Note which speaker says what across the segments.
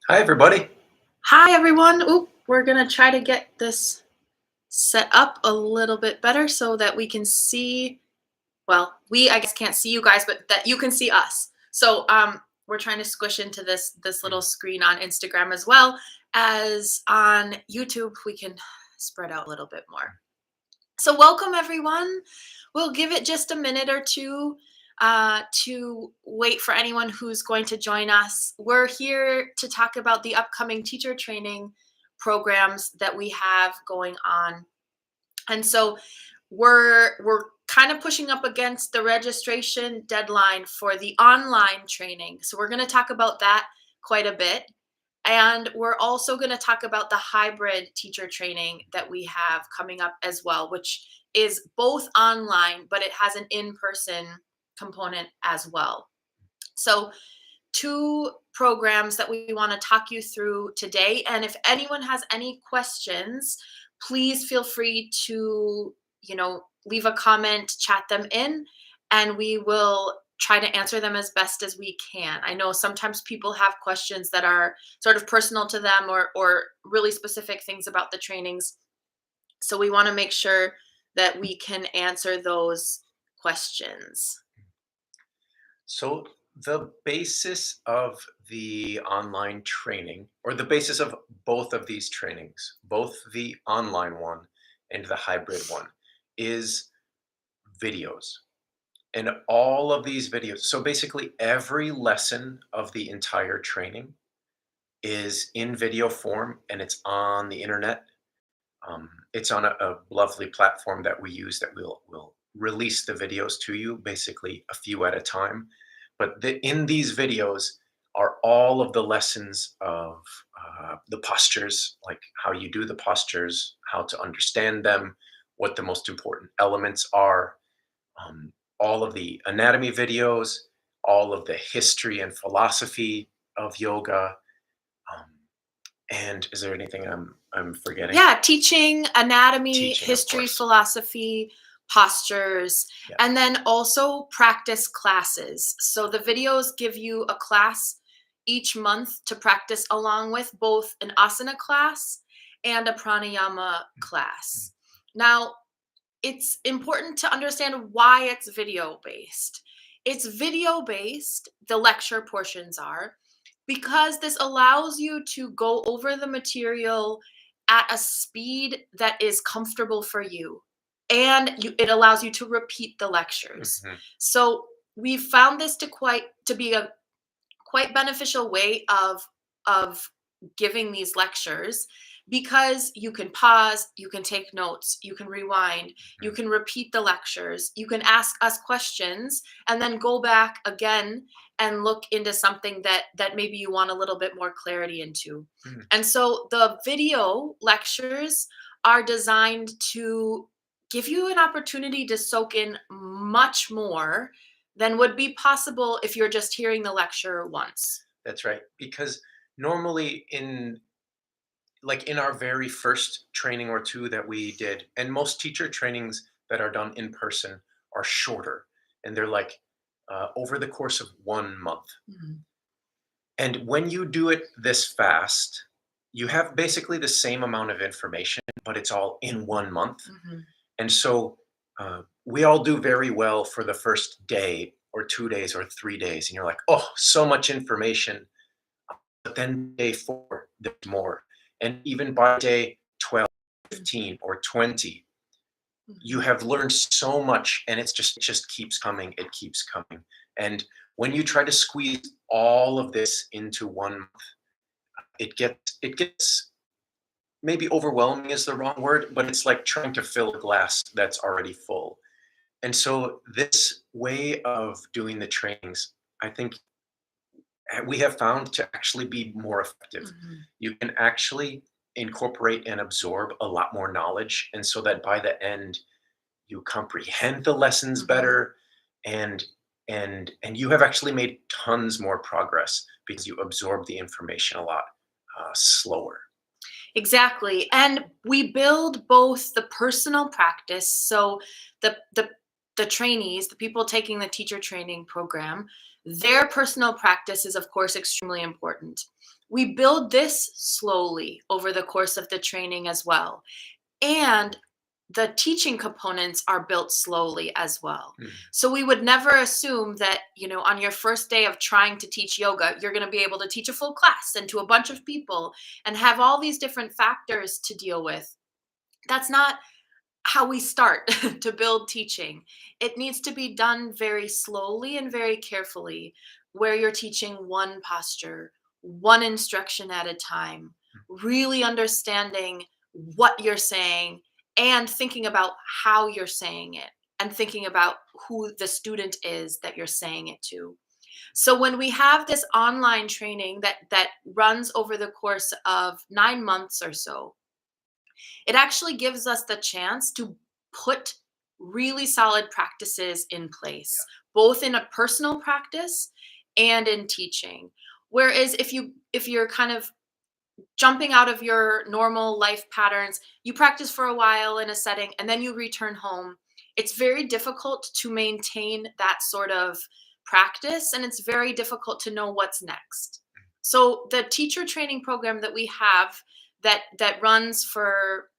Speaker 1: Hi, everybody.
Speaker 2: Hi, everyone. Oop, we're going to try to get this set up a little bit better so that we can see, well, I guess can't see you guys, but that you can see us. So, we're trying to squish into this little
Speaker 1: Mm.
Speaker 2: screen on Instagram as well as on YouTube. We can spread out a little bit more. So, welcome everyone. We'll give it just a minute or two to wait for anyone who's going to join us. We're here to talk about the upcoming teacher training programs that we have going on. And so we're kind of pushing up against the registration deadline for the online training. So we're going to talk about that quite a bit. And we're also going to talk about the hybrid teacher training that we have coming up as well, which is both online, but it has an in person component as well. So, two programs that we want to talk you through today. And if anyone has any questions, please feel free to, leave a comment, chat them in, and we will try to answer them as best as we can. I know sometimes people have questions that are sort of personal to them or really specific things about the trainings. So we want to make sure that we can answer those questions.
Speaker 1: So, the basis of the online training, or the basis of both of these trainings, both the online one and the hybrid one, is videos. And all of these videos, so basically every lesson of the entire training is in video form and it's on the internet. It's on a lovely platform that we use that will release the videos to you, basically a few at a time. But in these videos are all of the lessons of the postures, like how you do the postures, how to understand them, what the most important elements are, all of the anatomy videos, all of the history and philosophy of yoga. Um, and is there anything I'm forgetting?
Speaker 2: Yeah, teaching, anatomy,
Speaker 1: Teaching, of
Speaker 2: history,
Speaker 1: course.
Speaker 2: philosophy, postures,
Speaker 1: Yeah.
Speaker 2: and then also practice classes. So the videos give you a class each month to practice along with both an asana class and a pranayama
Speaker 1: Mm.
Speaker 2: class. Now, it's important to understand why it's video based. It's video based, the lecture portions are, because this allows you to go over the material at a speed that is comfortable for you. And it allows you to repeat the lectures.
Speaker 1: Mhm.
Speaker 2: So we've found this to be a quite beneficial way of giving these lectures because you can pause, you can take notes, you can rewind, you
Speaker 1: Mhm.
Speaker 2: can repeat the lectures, you can ask us questions and then go back again and look into something that maybe you want a little bit more clarity into.
Speaker 1: Mm.
Speaker 2: And so the video lectures are designed to give you an opportunity to soak in much more than would be possible if you're just hearing the lecture once.
Speaker 1: That's right. Because normally in our very first training or two that we did, and most teacher trainings that are done in person are shorter, and they're like over the course of 1 month.
Speaker 2: Mhm.
Speaker 1: And when you do it this fast, you have basically the same amount of information, but it's all in 1 month.
Speaker 2: Mhm.
Speaker 1: And so we all do very well for the first day or 2 days or 3 days. And you're like, oh, so much information. But then day four, there's more. And even by day 12,
Speaker 2: Mhm.
Speaker 1: 15, or 20, you
Speaker 2: Mhm.
Speaker 1: have learned so much and it just keeps coming. It keeps coming. And when you try to squeeze all of this into 1 month, it gets maybe overwhelming is the wrong word, but it's like trying to fill a glass that's already full. And so this way of doing the trainings, I think we have found to actually be more effective.
Speaker 2: Mhm.
Speaker 1: You can actually incorporate and absorb a lot more knowledge. And so that by the end, you comprehend the lessons
Speaker 2: Mhm.
Speaker 1: better and and you have actually made tons more progress because you absorb the information a lot slower.
Speaker 2: Exactly. And we build both the personal practice, so the the trainees, the people taking the teacher training program, their personal practice is, of course, extremely important. We build this slowly over the course of the training as well. And the teaching components are built slowly as well.
Speaker 1: Mm.
Speaker 2: So we would never assume that, on your first day of trying to teach yoga, you're going to be able to teach a full class and to a bunch of people and have all these different factors to deal with. That's not how we start to build teaching. It needs to be done very slowly and very carefully, where you're teaching one posture, one instruction at a time, really understanding what you're saying and thinking about how you're saying it and thinking about who the student is that you're saying it to. So when we have this online training that runs over the course of 9 months or so, it actually gives us the chance to put really solid practices in place, both in a personal practice and in teaching. Whereas if you're kind of jumping out of your normal life patterns, you practice for a while in a setting and then you return home, it's very difficult to maintain that sort of practice, and it's very difficult to know what's next. So the teacher training program that we have that runs for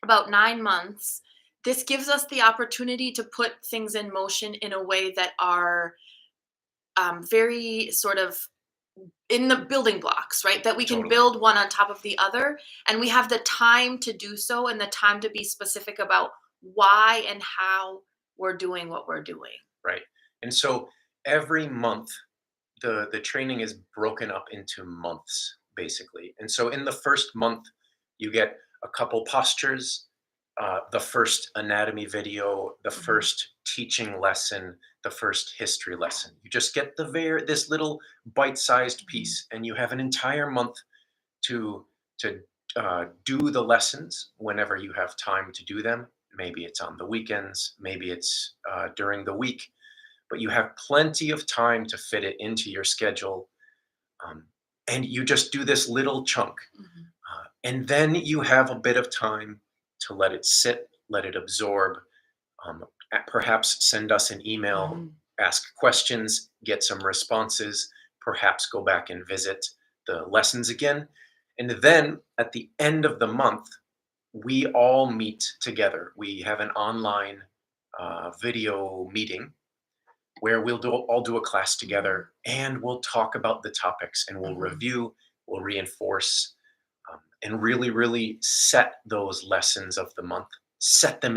Speaker 2: about 9 months, this gives us the opportunity to put things in motion in a way that are very sort of in the building blocks, right? That we can
Speaker 1: Totally.
Speaker 2: build one on top of the other. And we have the time to do so and the time to be specific about why and how we're doing what we're doing.
Speaker 1: Right. And so every month, the training is broken up into months, basically. And so in the first month, you get a couple postures, the first anatomy video, the
Speaker 2: Mhm.
Speaker 1: first teaching lesson, the first history lesson. You just get this little bite-sized
Speaker 2: Mhm.
Speaker 1: piece, and you have an entire month to do the lessons whenever you have time to do them. Maybe it's on the weekends, maybe it's during the week, but you have plenty of time to fit it into your schedule. Um, and you just do this little chunk.
Speaker 2: Mhm.
Speaker 1: And then you have a bit of time to let it sit, let it absorb, perhaps send us an email,
Speaker 2: Mhm.
Speaker 1: ask questions, get some responses, perhaps go back and visit the lessons again. And then at the end of the month, we all meet together. We have an online video meeting where all do a class
Speaker 2: Mhm.
Speaker 1: together and we'll talk about the topics and we'll
Speaker 2: Mhm.
Speaker 1: review, we'll reinforce, and really, really set those lessons of the month, set them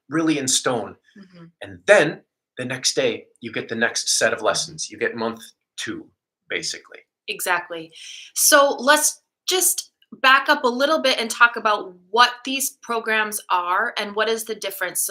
Speaker 1: really in stone.
Speaker 2: Mhm.
Speaker 1: And then the next day, you get the next set of
Speaker 2: Mhm.
Speaker 1: lessons. You get month two, basically.
Speaker 2: Exactly. So let's just back up a little bit and talk about what these programs are and what is the difference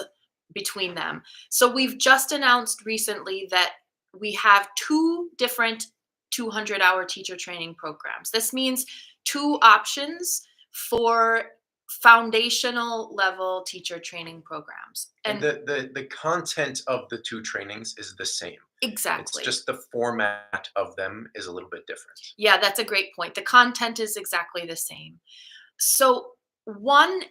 Speaker 2: between them. So we've just announced recently that we have two different 200-hour teacher training programs. This means two options for foundational level teacher training programs.
Speaker 1: And
Speaker 2: And
Speaker 1: the content of the two trainings is the same. It's
Speaker 2: exactly.
Speaker 1: just the format of them is a little bit different.
Speaker 2: Yeah, that's a great point. The content is exactly the same. So one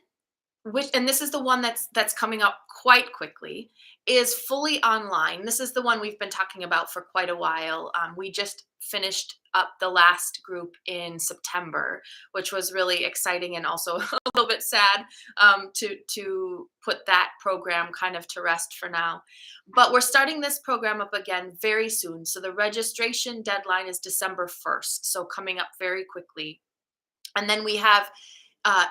Speaker 2: which and this is the one that's coming up quite quickly, is fully online. This is the one we've been talking about for quite a while. We just finished up the last group in September, which was really exciting and also a little bit sad, to put that program kind of to rest for now. But we're starting this program up again very soon. So the registration deadline is December 1st, so coming up very quickly. And then we have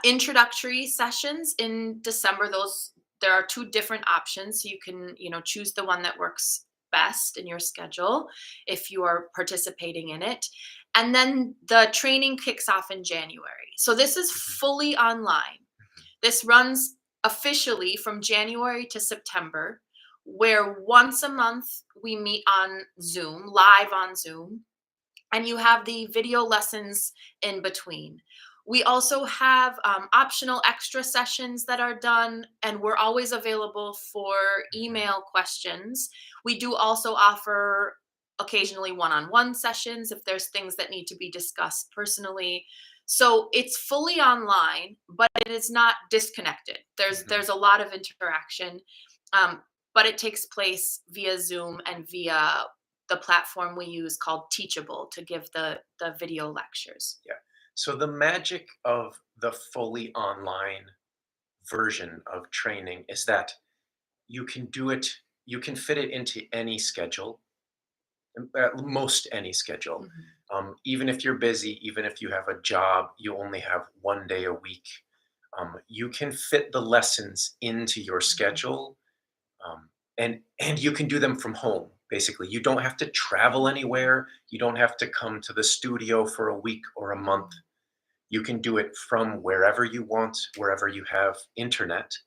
Speaker 2: introductory sessions in December. Those There are two different options, so you can choose the one that works best in your schedule if you are participating in it. And then the training kicks off in January. So this is
Speaker 1: Mhm,
Speaker 2: fully online. This runs officially from January to September, where once a month we meet on Zoom, live on Zoom, and you have the video lessons in between. We also have optional extra sessions that are done, and we're always available for
Speaker 1: mhm.
Speaker 2: email questions. We do also offer occasionally one on one sessions if there's things that need to be discussed personally. So it's fully online, but it is not disconnected. There's
Speaker 1: Mhm.
Speaker 2: a lot of interaction. Um, but it takes place via Zoom and via the platform we use called Teachable to give the video lectures.
Speaker 1: Yeah. So the magic of the fully online version of training is that you can do it, you can fit it into any schedule, at most any schedule.
Speaker 2: Mhm.
Speaker 1: Even if you're busy, even if you have a job, you only have 1 day a week. You can fit the lessons into your
Speaker 2: Mhm.
Speaker 1: schedule, and you can do them from home. Basically, you don't have to travel anywhere. You don't have to come to the studio for a week or a month.
Speaker 2: Mhm.
Speaker 1: You can do it from wherever you want, wherever you have internet,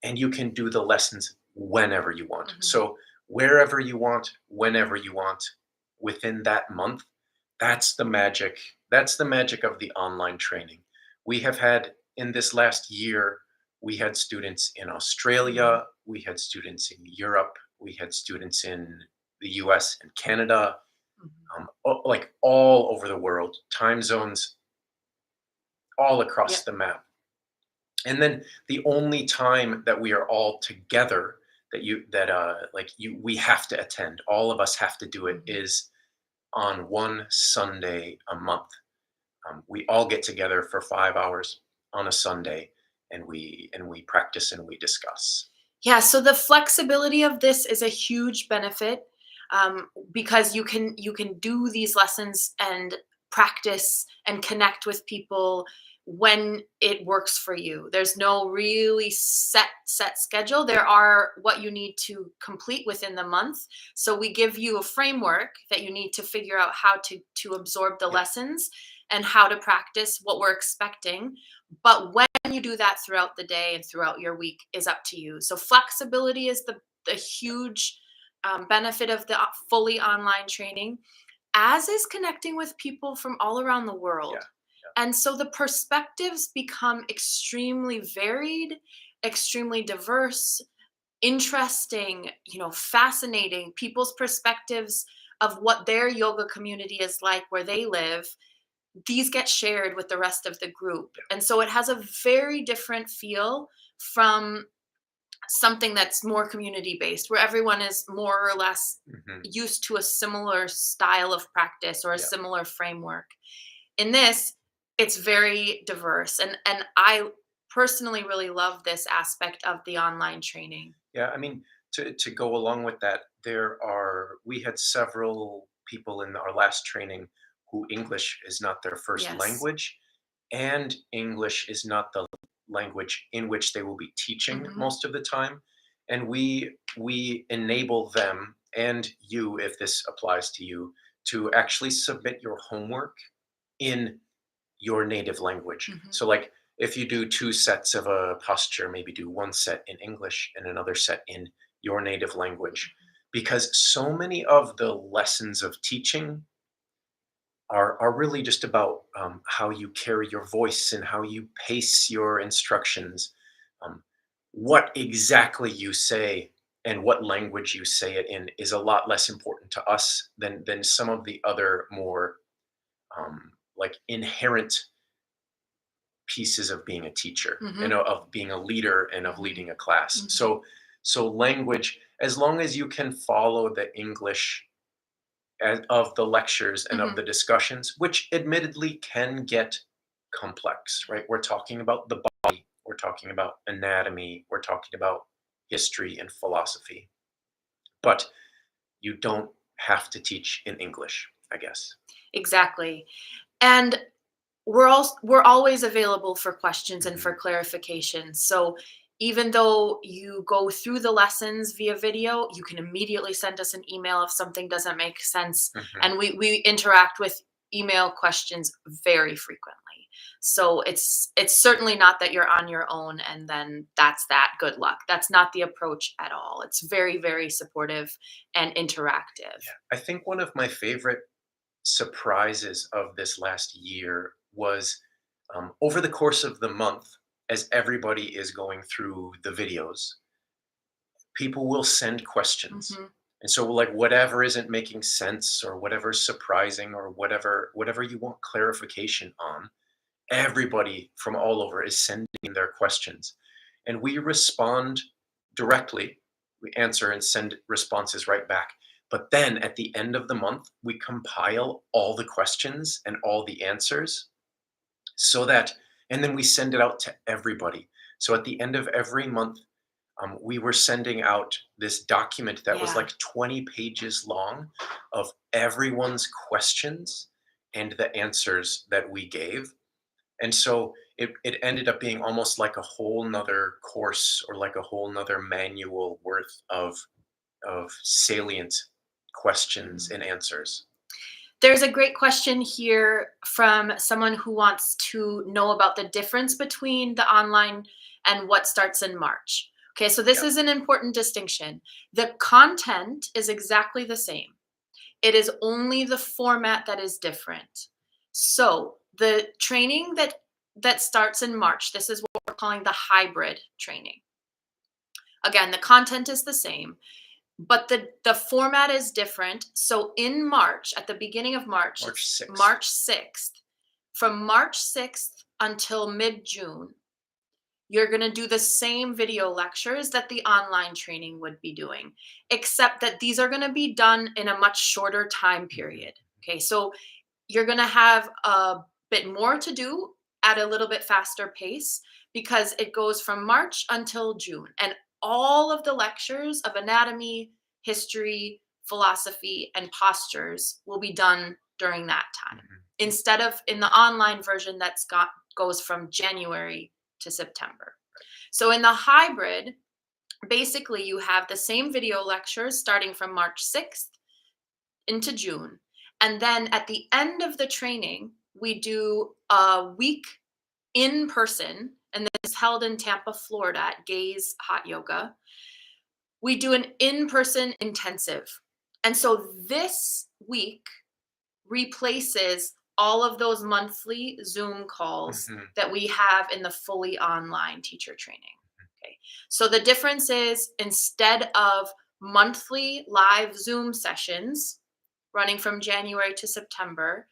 Speaker 1: and you can do the lessons whenever you want.
Speaker 2: Mhm.
Speaker 1: So wherever you want, whenever you want, within that month, that's the magic. That's the magic of the online training. We have had in this last year, we had students in
Speaker 2: Mhm.
Speaker 1: Australia, we had students in Europe, we had students in the US and Canada,
Speaker 2: Mhm.
Speaker 1: like all over the world, time zones all across
Speaker 2: Yep.
Speaker 1: the map. And then the only time that we are all together that we have to attend, all of us have to do it,
Speaker 2: Mhm.
Speaker 1: is on one Sunday a month. We all get together for 5 hours on a Sunday, and we practice and we discuss.
Speaker 2: Yeah, so the flexibility of this is a huge benefit, because you can do these lessons and practice and connect with people when it works for you. There's no really set schedule. There are what you need to complete within the month. So we give you a framework that you need to figure out how to absorb the
Speaker 1: Yeah,
Speaker 2: lessons and how to practice what we're expecting. But when you do that throughout the day and throughout your week is up to you. So flexibility is the huge benefit of the fully online training, as is connecting with people from all around the
Speaker 1: yeah,
Speaker 2: world.
Speaker 1: yeah,
Speaker 2: And so the perspectives become extremely varied, extremely diverse, interesting, fascinating. People's perspectives of what their yoga community is like where they live, these get shared with the rest of the group. And so it has a very different feel from something that's more community based, where everyone is more or less
Speaker 1: hmm
Speaker 2: used to a similar style of practice or a
Speaker 1: yeah.
Speaker 2: similar framework. In this, it's very diverse. And I personally really love this aspect of the online training.
Speaker 1: Yeah, I mean, to go along with that, we had several people in our last training who English is not their first
Speaker 2: Yes.
Speaker 1: language, and English is not the language in which they will be teaching
Speaker 2: Hmm.
Speaker 1: most of the time. And we enable them, and you, if this applies to you, to actually submit your homework in your native language.
Speaker 2: Hmm.
Speaker 1: So, like, if you do two sets of a posture, maybe do one set in English and another set in your native language. Because so many of the lessons of teaching are really just about how you carry your voice and how you pace your instructions. Um, what exactly you say and what language you say it in is a lot less important to us than some of the other more like inherent pieces of being a teacher and
Speaker 2: Hmm.
Speaker 1: of being a leader and of
Speaker 2: Hmm.
Speaker 1: leading a class.
Speaker 2: Hmm.
Speaker 1: So language, as long as you can follow the English of the lectures and of
Speaker 2: Hmm.
Speaker 1: the discussions, which admittedly can get complex, right? We're talking about the body, we're talking about anatomy, we're talking about history and philosophy, but you don't have to teach in English, I guess.
Speaker 2: Exactly. And we're always available for questions and
Speaker 1: hmm
Speaker 2: for clarification. So even though you go through the lessons via video, you can immediately send us an email if something doesn't make sense.
Speaker 1: hmm
Speaker 2: And we interact with email questions very frequently. So it's certainly not that you're on your own and then that's that. Good luck. That's not the approach at all. It's very, very supportive and interactive.
Speaker 1: Yeah, I think one of my favorite surprises of this last year was over the course of the month, as everybody is going through the videos, people will send questions.
Speaker 2: Hmm.
Speaker 1: And so, like, whatever isn't making sense or whatever's surprising or whatever you want clarification on, everybody from all over is sending in their questions. And we respond directly. we answer and send responses right back. But then at the end of the month, we compile all the questions and all the answers so that, and then we send it out to everybody. So at the end of every month, we were sending out this document that was
Speaker 2: Yeah.
Speaker 1: like 20 pages long of everyone's questions and the answers that we gave. And so it ended up being almost like a whole nother course or like a whole nother manual worth of salient questions
Speaker 2: Mhm.
Speaker 1: and answers.
Speaker 2: There's a great question here from someone who wants to know about the difference between the online and what starts in March. Okay, so this
Speaker 1: Yeah.
Speaker 2: is an important distinction. The content is exactly the same. It is only the format that is different. So the training that starts in March, this is what we're calling the hybrid training. Again, the content is the same, but the format is different. So in March, at the beginning of March,
Speaker 1: March
Speaker 2: it's
Speaker 1: 6th.
Speaker 2: March 6th. From March 6th until mid-June, you're going to do the same video lectures that the online training would be doing, except that these are going to be done in a much shorter time period. Okay, so you're going to have a bit more to do at a little bit faster pace because it goes from March until June. And all of the lectures of anatomy, history, philosophy, and postures will be done during that time
Speaker 1: Mhm.
Speaker 2: instead of in the online version goes from January to September. So in the hybrid, basically you have the same video lectures starting from March 6th into June. And then at the end of the training, we do a week in person, and this is held in Tampa, Florida at Gaze Hot Yoga. We do an in person intensive. And so this week replaces all of those monthly Zoom calls
Speaker 1: Mhm.
Speaker 2: that we have in the fully online teacher training. Okay. So the difference is instead of monthly live Zoom sessions running from January to September,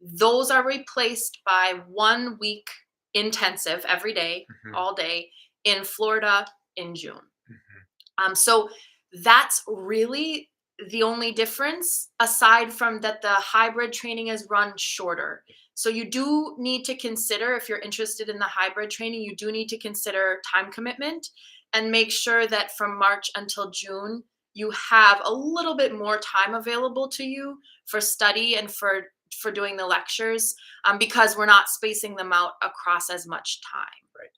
Speaker 2: those are replaced by 1 week intensive every day,
Speaker 1: Mhm.
Speaker 2: all day in Florida in June.
Speaker 1: Mhm.
Speaker 2: So that's really the only difference, aside from that the hybrid training is run shorter. So you do need to consider, if you're interested in the hybrid training, you do need to consider time commitment and make sure that from March until June, you have a little bit more time available to you for study and for doing the lectures, because we're not spacing them out across as much time.
Speaker 1: Right.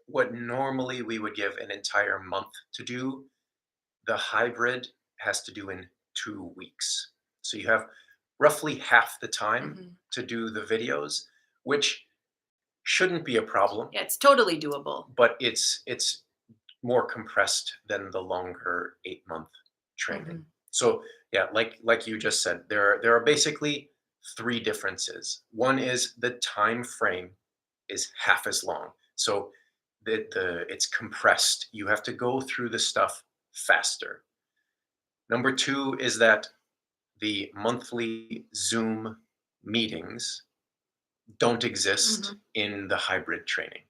Speaker 1: What normally we would give an entire month to do, the hybrid has to do in 2 weeks. So you have roughly half the time
Speaker 2: Mhm.
Speaker 1: to do the videos, which shouldn't be a problem,
Speaker 2: Yeah, it's totally doable.
Speaker 1: but it's more compressed than the longer 8-month training.
Speaker 2: Mhm.
Speaker 1: So yeah, like you just said, there are basically three differences. One is the time frame is half as long. So the it's compressed. You have to go through the stuff faster. Number two is that the monthly Zoom meetings don't exist
Speaker 2: Mhm.
Speaker 1: in the hybrid training.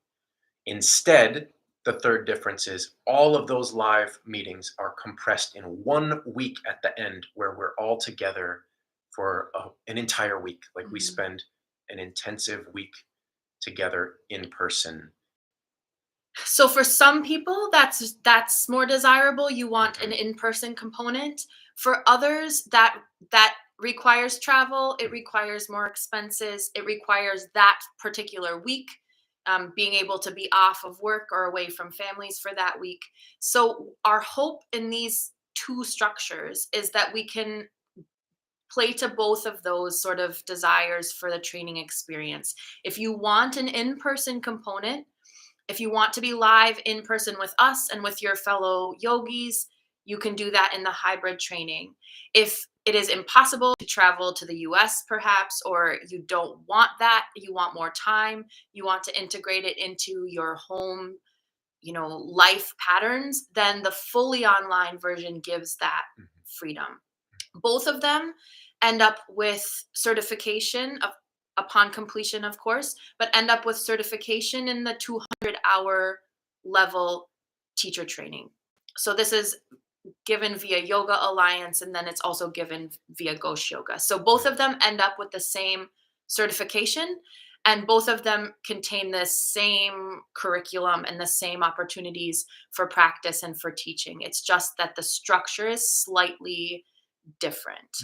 Speaker 1: Instead, the third difference is all of those live meetings are compressed in 1 week at the end where we're all together for an entire week. Like we
Speaker 2: Mhm.
Speaker 1: spend an intensive week together in person.
Speaker 2: So for some people, that's more desirable. You want an
Speaker 1: Mhm,
Speaker 2: in-person component. For others, that requires travel. It
Speaker 1: mhm.
Speaker 2: requires more expenses. It requires that particular week, being able to be off of work or away from families for that week. So our hope in these two structures is that we can play to both of those sort of desires for the training experience. If you want an in-person component, if you want to be live in person with us and with your fellow yogis, you can do that in the hybrid training. If it is impossible to travel to the US, perhaps, or you don't want that, you want more time, you want to integrate it into your home, life patterns, then the fully online version gives that
Speaker 1: Mhm.
Speaker 2: freedom. Both of them end up with certification upon completion, of course, but end up with certification in the 200-hour level teacher training. So this is given via Yoga Alliance, and then it's also given via Ghosh Yoga. So both of them end up with the same certification, and both of them contain the same curriculum and the same opportunities for practice and for teaching. It's just that the structure is slightly different.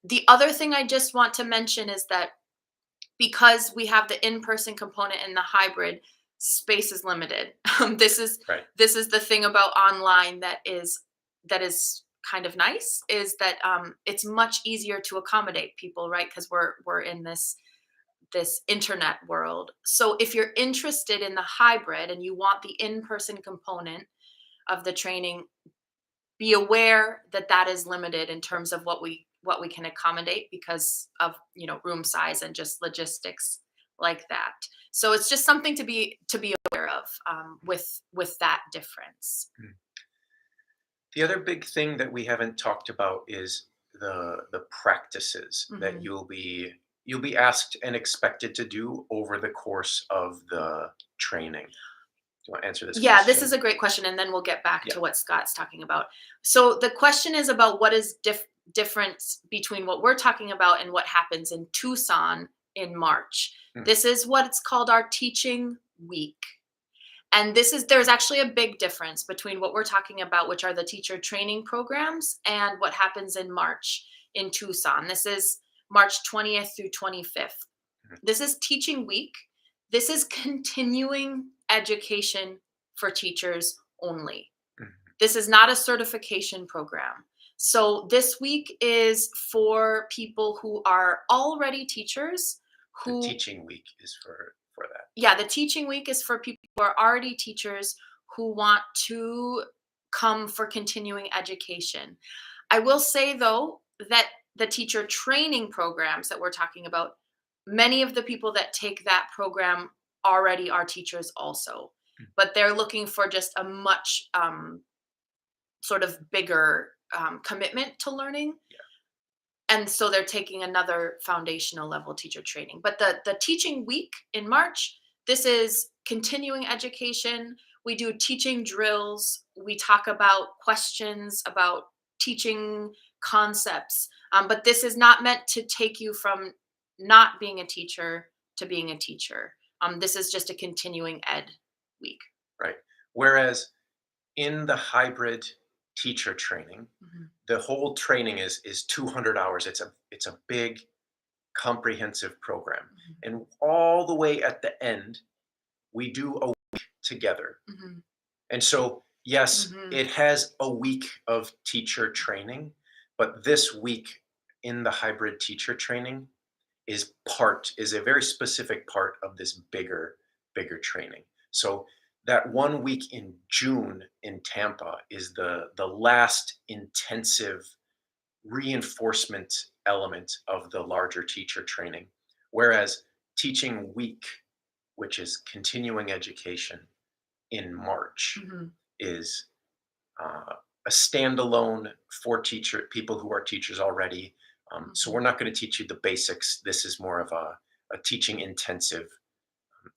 Speaker 2: The other thing I just want to mention is that because we have the in-person component and the hybrid, space is limited. This is
Speaker 1: Right.
Speaker 2: this is the thing about online that is kind of nice, is that it's much easier to accommodate people, right? Because we're in this internet world. So if you're interested in the hybrid and you want the in-person component of the training, be aware that that is limited in terms of what we can accommodate because of room size and just logistics like that. So it's just something to be aware of, with that difference.
Speaker 1: Mm. The other big thing that we haven't talked about is the practices that
Speaker 2: Mhm.
Speaker 1: you'll be asked and expected to do over the course of the training. Do you want to answer this
Speaker 2: Yeah, this
Speaker 1: question?
Speaker 2: is a great question, and then we'll get back
Speaker 1: Yeah.
Speaker 2: to what Scott's talking about. So the question is about what is difference between what we're talking about and what happens in Tucson in March.
Speaker 1: Mm.
Speaker 2: This is what it's called our teaching week. And there's actually a big difference between what we're talking about, which are the teacher training programs, and what happens in March in Tucson. This is March 20th through 25th.
Speaker 1: Mhm.
Speaker 2: This is teaching week. This is continuing education for teachers only.
Speaker 1: Mhm.
Speaker 2: This is not a certification program. So this week is for people who are already teachers
Speaker 1: The
Speaker 2: who
Speaker 1: teaching week is for that.
Speaker 2: yeah, the teaching week is for people who are already teachers who want to come for continuing education. I will say, though, that the teacher training programs that we're talking about, many of the people that take that program already are teachers also,
Speaker 1: Mm.
Speaker 2: but they're looking for just a much sort of bigger commitment to learning,
Speaker 1: Yeah.
Speaker 2: and so they're taking another foundational level teacher training. But the teaching week in March, this is continuing education. We do teaching drills. We talk about questions about teaching concepts. But this is not meant to take you from not being a teacher to being a teacher. This is just a continuing ed week.
Speaker 1: Right. Whereas in the hybrid teacher training,
Speaker 2: Mhm.
Speaker 1: the whole training is 200 hours. It's a big comprehensive program.
Speaker 2: Mhm.
Speaker 1: And all the way at the end, we do a week together.
Speaker 2: Mhm.
Speaker 1: And so, yes,
Speaker 2: Mhm.
Speaker 1: it has a week of teacher training, but this week in the hybrid teacher training is a very specific part of this bigger training. So that 1 week in June in Tampa is the last intensive reinforcement element of the larger teacher training. Whereas teaching week, which is continuing education in March,
Speaker 2: Mhm.
Speaker 1: is a standalone for people who are teachers already. So we're
Speaker 2: Mhm.
Speaker 1: not going to teach you the basics. This is more of a teaching intensive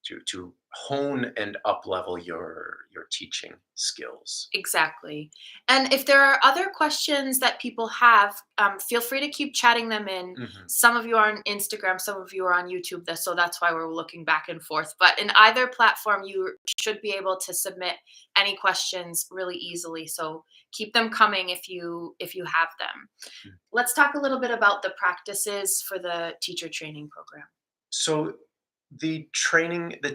Speaker 1: to hone and up level your teaching skills.
Speaker 2: Exactly. And if there are other questions that people have, feel free to keep chatting them in.
Speaker 1: Hmm.
Speaker 2: Some of you are on Instagram, some of you are on YouTube, so that's why we're looking back and forth. But in either platform, you should be able to submit any questions really easily. So keep them coming if you have them. Let's talk a little bit about the practices for the teacher training program.
Speaker 1: So the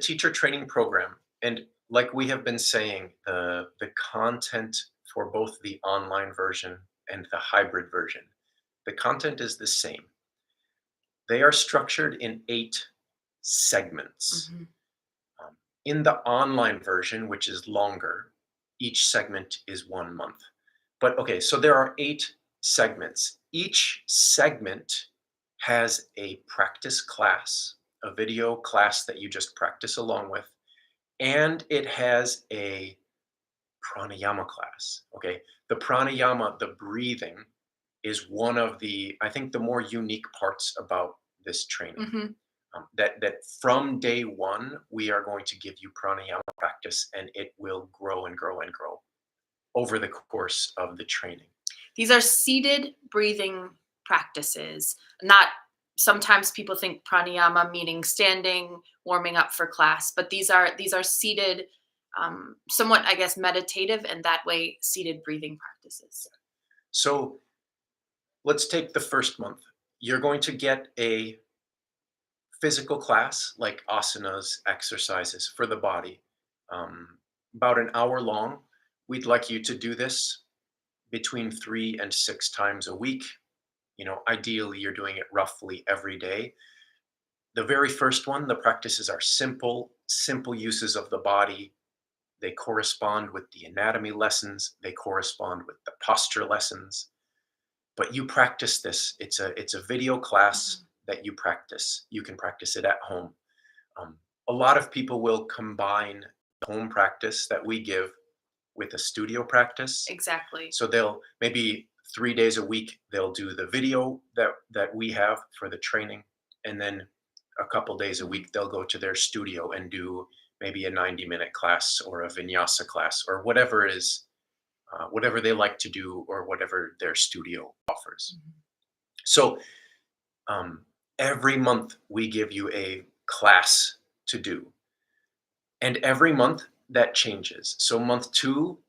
Speaker 1: teacher training program, and like we have been saying, the content for both the online version and the hybrid version, the content is the same. They are structured in 8 segments.
Speaker 2: Hmm.
Speaker 1: Um, in the online version, which is longer, each segment is 1 month. But okay, so there are 8 segments. Each segment has a practice class, a video class that you just practice along with, and it has a pranayama class. Okay, the pranayama, the breathing, is one of I think, the more unique parts about this training.
Speaker 2: Hmm.
Speaker 1: That from day one we are going to give you pranayama practice, and it will grow and grow and grow over the course of the training.
Speaker 2: These are seated breathing practices. Not sometimes people think pranayama meaning standing, warming up for class, but these are seated, somewhat, I guess, meditative and that way seated breathing practices.
Speaker 1: So let's take the first month. You're going to get a physical class like asanas, exercises for the body, um, about an hour long. We'd like you to do this between 3 and 6 times a week. Ideally, you're doing it roughly every day. The very first one, the practices are simple, simple uses of the body. They correspond with the anatomy lessons, they correspond with the posture lessons. But you practice this. It's a video class
Speaker 2: Mhm.
Speaker 1: that you practice. You can practice it at home. Um, a lot of people will combine home practice that we give with a studio practice.
Speaker 2: Exactly.
Speaker 1: So they'll maybe 3 days a week they'll do the video that we have for the training, and then a couple days a
Speaker 2: Mhm.
Speaker 1: week they'll go to their studio and do maybe a 90-minute class or a vinyasa class or whatever it is, whatever they like to do or whatever their studio offers.
Speaker 2: Mhm.
Speaker 1: So um, every month we give you a class to do, and every month that changes. So month 2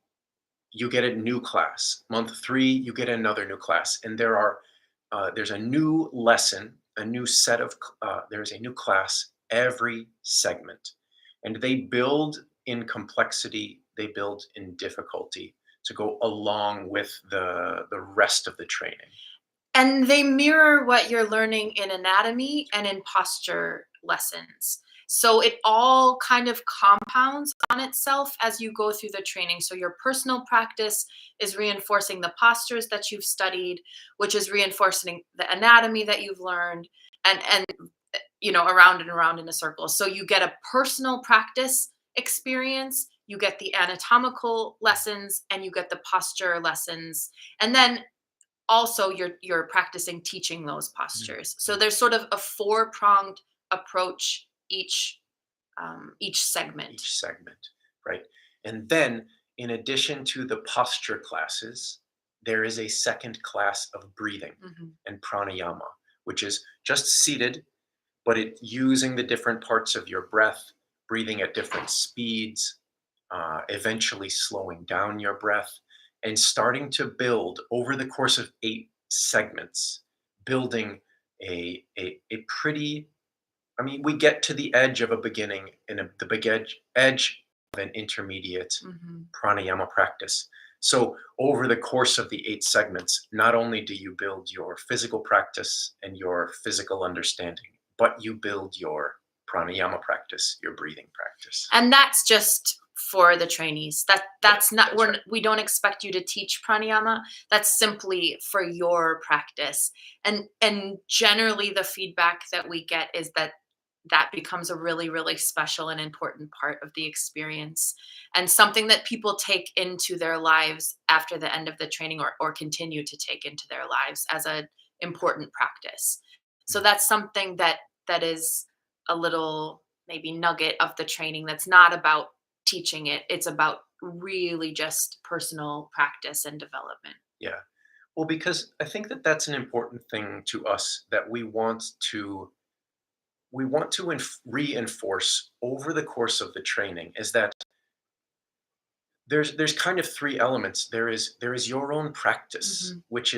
Speaker 1: you get a new class. Month 3 you get another new class, and there's a new lesson, a new set of there's a new class every segment, and they build in complexity, they build in difficulty to go along with the rest of the training.
Speaker 2: And they mirror what you're learning in anatomy and in posture lessons. So it all kind of compounds on itself as you go through the training. So your personal practice is reinforcing the postures that you've studied, which is reinforcing the anatomy that you've learned, and around and around in a circle. So you get a personal practice experience, you get the anatomical lessons, and you get the posture lessons. And then also you're practicing teaching those
Speaker 1: Mhm.
Speaker 2: postures. So there's sort of a four-pronged approach each segment.
Speaker 1: Each segment, right? And then, in addition to the posture classes, there is a second class of breathing
Speaker 2: Mhm.
Speaker 1: and pranayama, which is just seated, but it using the different parts of your breath, breathing at different speeds, eventually slowing down your breath, and starting to build over the course of 8 segments, building a pretty, I mean, we get to the edge of a beginning and the big edge of an intermediate
Speaker 2: Mhm.
Speaker 1: pranayama practice. So over the course of the 8 segments, not only do you build your physical practice and your physical understanding, but you build your pranayama practice, your breathing practice.
Speaker 2: And that's just for the trainees.
Speaker 1: Yeah,
Speaker 2: That's not
Speaker 1: that's right.
Speaker 2: we don't expect you to teach pranayama. That's simply for your practice. And generally the feedback that we get is that that becomes a really, really special and important part of the experience, and something that people take into their lives after the end of the training, or continue to take into their lives as an important practice. So
Speaker 1: Mm.
Speaker 2: that's something that is a little maybe nugget of the training that's not about teaching it. It's about really just personal practice and development.
Speaker 1: Yeah. Well, because I think that that's an important thing to us that we want to reinforce over the course of the training is that there's kind of 3 elements. There is your own practice,
Speaker 2: Mhm.
Speaker 1: which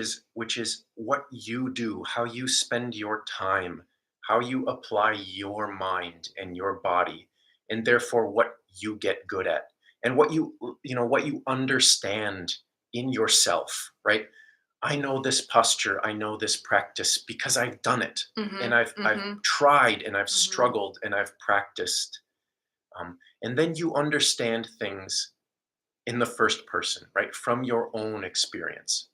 Speaker 1: is what you do, how you spend your time, how you apply your mind and your body, and therefore what you get good at, and what you understand in yourself, right? I know this posture, I know this practice because I've done it, and
Speaker 2: Mhm.
Speaker 1: I've
Speaker 2: Mhm.
Speaker 1: tried, and I've
Speaker 2: Mhm.
Speaker 1: struggled, and I've practiced. And then you understand things in the first person, right? From your own experience.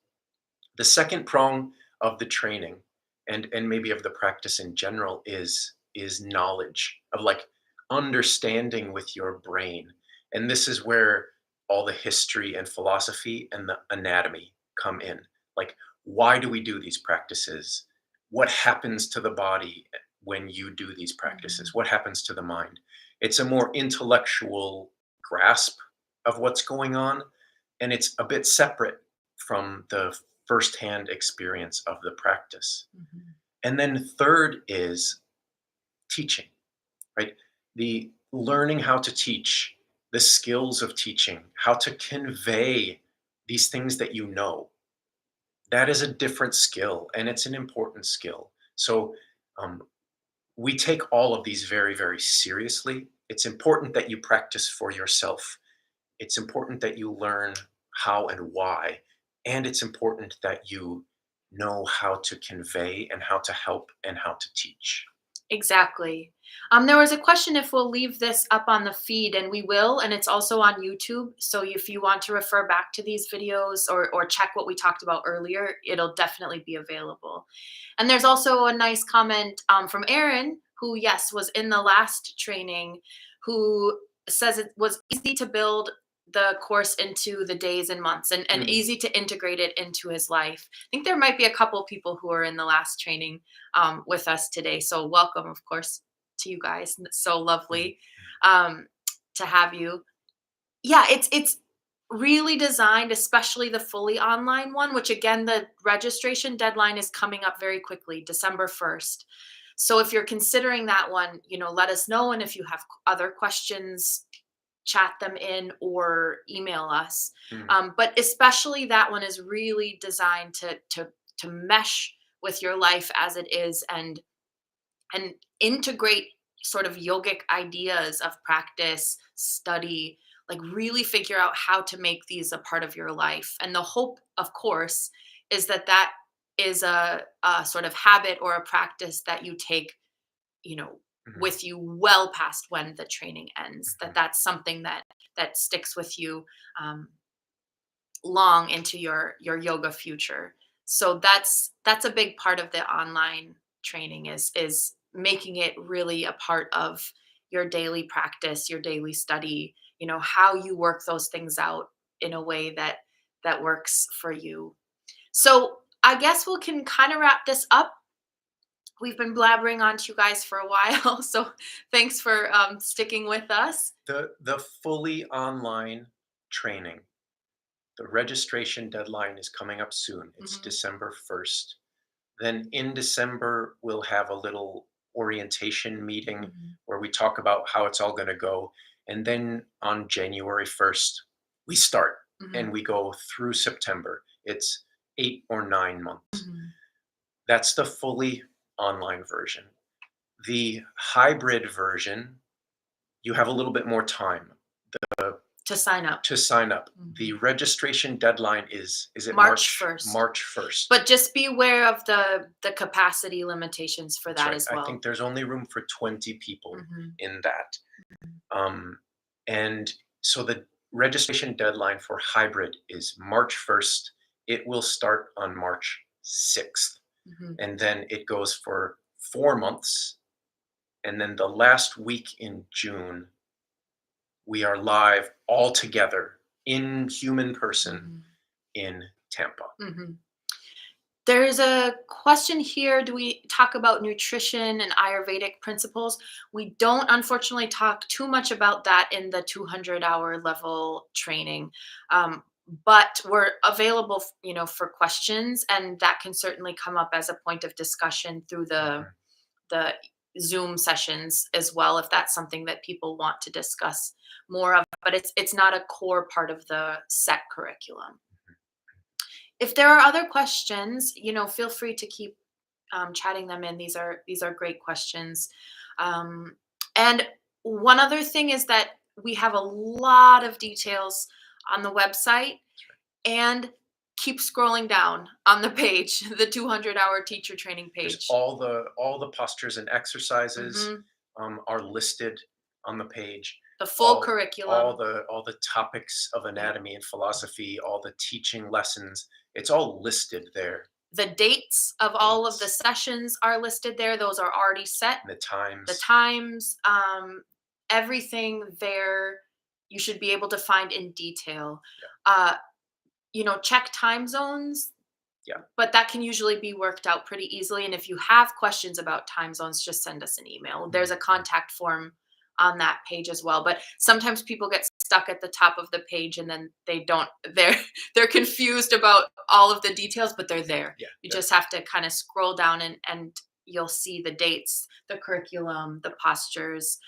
Speaker 1: The second prong of the training and maybe of the practice in general is knowledge of, like, understanding with your brain. And this is where all the history and philosophy and the anatomy come in. Like, why do we do these practices? What happens to the body when you do these practices?
Speaker 2: Mhm.
Speaker 1: What happens to the mind? It's a more intellectual grasp of what's going on, and it's a bit separate from the firsthand experience of the practice.
Speaker 2: Mhm.
Speaker 1: And then third is teaching, right? The learning how to teach, the skills of teaching, how to convey these things that you know. That is a different skill, and it's an important skill. So um, we take all of these very, very seriously. It's important that you practice for yourself. It's important that you learn how and why. And it's important that you know how to convey and how to help and how to teach.
Speaker 2: Exactly. There was a question if we'll leave this up on the feed, and we will, and it's also on YouTube. So if you want to refer back to these videos or check what we talked about earlier, it'll definitely be available. And there's also a nice comment from Aaron, who yes was in the last training, who says it was easy to build the course into the days and months, and
Speaker 1: Mm,
Speaker 2: easy to integrate it into his life. I think there might be a couple people who are in the last training with us today. So welcome, of course, to you guys. It's so
Speaker 1: mhm,
Speaker 2: lovely um, to have you. Yeah, it's really designed, especially the fully online one. Which again, the registration deadline is coming up very quickly, December 1st. So if you're considering that one, let us know, and if you have other questions, chat them in or email us.
Speaker 1: mm,
Speaker 2: But especially that one is really designed to mesh with your life as it is, and integrate sort of yogic ideas of practice, study, like really figure out how to make these a part of your life. And the hope, of course, is that is a sort of habit or a practice that you take, you know,
Speaker 1: mhm,
Speaker 2: with you well past when the training ends.
Speaker 1: mhm.
Speaker 2: That's something that sticks with you um, long into your yoga future. So that's a big part of the online training is making it really a part of your daily practice, your daily study, how you work those things out in a way that works for you. So I guess we can kind of wrap this up. We've been blabbering on to you guys for a while, so thanks for sticking with us.
Speaker 1: The fully online training, the registration deadline is coming up soon. It's
Speaker 2: Mhm,
Speaker 1: December 1st. Then in December, we'll have a little orientation meeting
Speaker 2: mhm,
Speaker 1: where we talk about how it's all going to go. And then on January 1st, we start and
Speaker 2: mhm,
Speaker 1: we go through September. It's 8 or 9 months.
Speaker 2: mhm.
Speaker 1: That's the fully online version. The hybrid version, you have a little bit more time
Speaker 2: To sign up.
Speaker 1: to sign up. The
Speaker 2: Mhm.
Speaker 1: registration deadline is it
Speaker 2: March
Speaker 1: March
Speaker 2: 1st.
Speaker 1: March 1st.
Speaker 2: But just be aware of the capacity limitations for
Speaker 1: That's
Speaker 2: that
Speaker 1: right.
Speaker 2: as
Speaker 1: I
Speaker 2: well.
Speaker 1: think there's only room for 20 people
Speaker 2: Mhm,
Speaker 1: in that.
Speaker 2: mhm,
Speaker 1: Um, and so the registration deadline for hybrid is March 1st. It will start on March 6th.
Speaker 2: mhm.
Speaker 1: And then it goes for 4 months. And then the last week in June, we are live all together in human person
Speaker 2: Mhm,
Speaker 1: in Tampa.
Speaker 2: mhm. There's a question here. Do we talk about nutrition and Ayurvedic principles? We don't, unfortunately, talk too much about that in the 200-hour level training. But we're available, for questions, and that can certainly come up as a point of discussion through the
Speaker 1: Mhm.
Speaker 2: the Zoom sessions as well, if that's something that people want to discuss more of. But it's not a core part of the set curriculum. If there are other questions, feel free to keep chatting them in. These are great questions. Um, and one other thing is that we have a lot of details on the website, and keep scrolling down on the page, the 200-hour teacher training
Speaker 1: There's
Speaker 2: page.
Speaker 1: all the postures and exercises
Speaker 2: Hmm.
Speaker 1: are listed on the page.
Speaker 2: The full
Speaker 1: All
Speaker 2: curriculum.
Speaker 1: all the topics of
Speaker 2: Yeah.
Speaker 1: anatomy and philosophy, all the teaching lessons, it's all listed there.
Speaker 2: The dates of all of the
Speaker 1: Dates
Speaker 2: sessions are listed there. Those are already set.
Speaker 1: and the
Speaker 2: The
Speaker 1: times.
Speaker 2: times, everything there you should be able to find in detail.
Speaker 1: Yeah,
Speaker 2: Uh, check time zones,
Speaker 1: yeah.
Speaker 2: but that can usually be worked out pretty easily. And if you have questions about time zones, just send us an email. There's
Speaker 1: Mhm,
Speaker 2: a
Speaker 1: mhm.
Speaker 2: contact form on that page as well. But sometimes people get stuck at the top of the page, and then they're confused about all of the details, but they're there.
Speaker 1: Yeah,
Speaker 2: You
Speaker 1: yeah.
Speaker 2: just have to kind of scroll down, and you'll see the dates, the curriculum, the postures.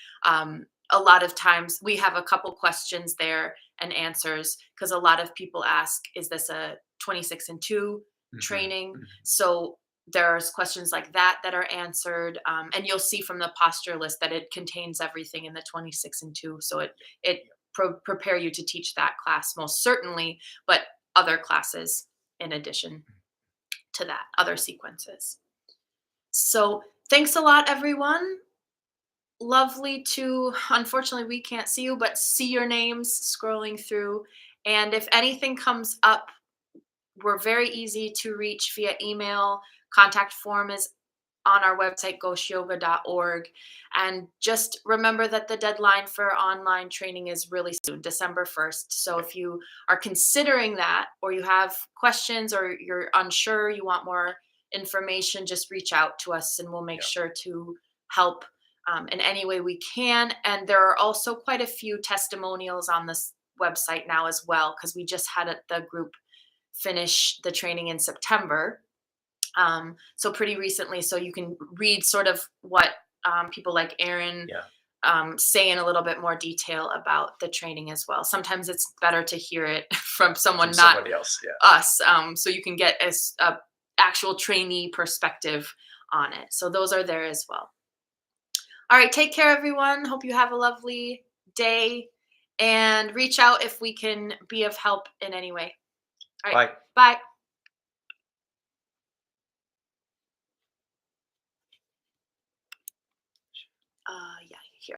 Speaker 2: A lot of times we have a couple questions there and answers, because a lot of people ask, is this a 26-2
Speaker 1: Mhm,
Speaker 2: training?
Speaker 1: mhm.
Speaker 2: So there's questions like that that are answered, and you'll see from the posture list that it contains everything in the 26-2. So it prepare you to teach that class most certainly, but other classes in addition to that, other sequences. So thanks a lot, everyone. Lovely to, unfortunately, we can't see you, but see your names scrolling through. And if anything comes up, we're very easy to reach via email. Contact form is on our website, ghosyoga.org. And just remember that the deadline for online training is really soon, December 1st. So
Speaker 1: Yeah,
Speaker 2: if you are considering that, or you have questions, or you're unsure, you want more information, just reach out to us and we'll make
Speaker 1: yeah.
Speaker 2: sure to help in any way we can. And there are also quite a few testimonials on this website now as well, because we just had the group finish the training in September, so pretty recently. So you can read sort of what people like Aaron
Speaker 1: Yeah,
Speaker 2: say in a little bit more detail about the training as well. Sometimes it's better to hear it from
Speaker 1: from
Speaker 2: someone, not
Speaker 1: somebody else, yeah.
Speaker 2: us, so you can get a actual trainee perspective on it. So those are there as well. All right, take care, everyone. Hope you have a lovely day, and reach out if we can be of help in any way. All right,
Speaker 1: Bye.
Speaker 2: bye.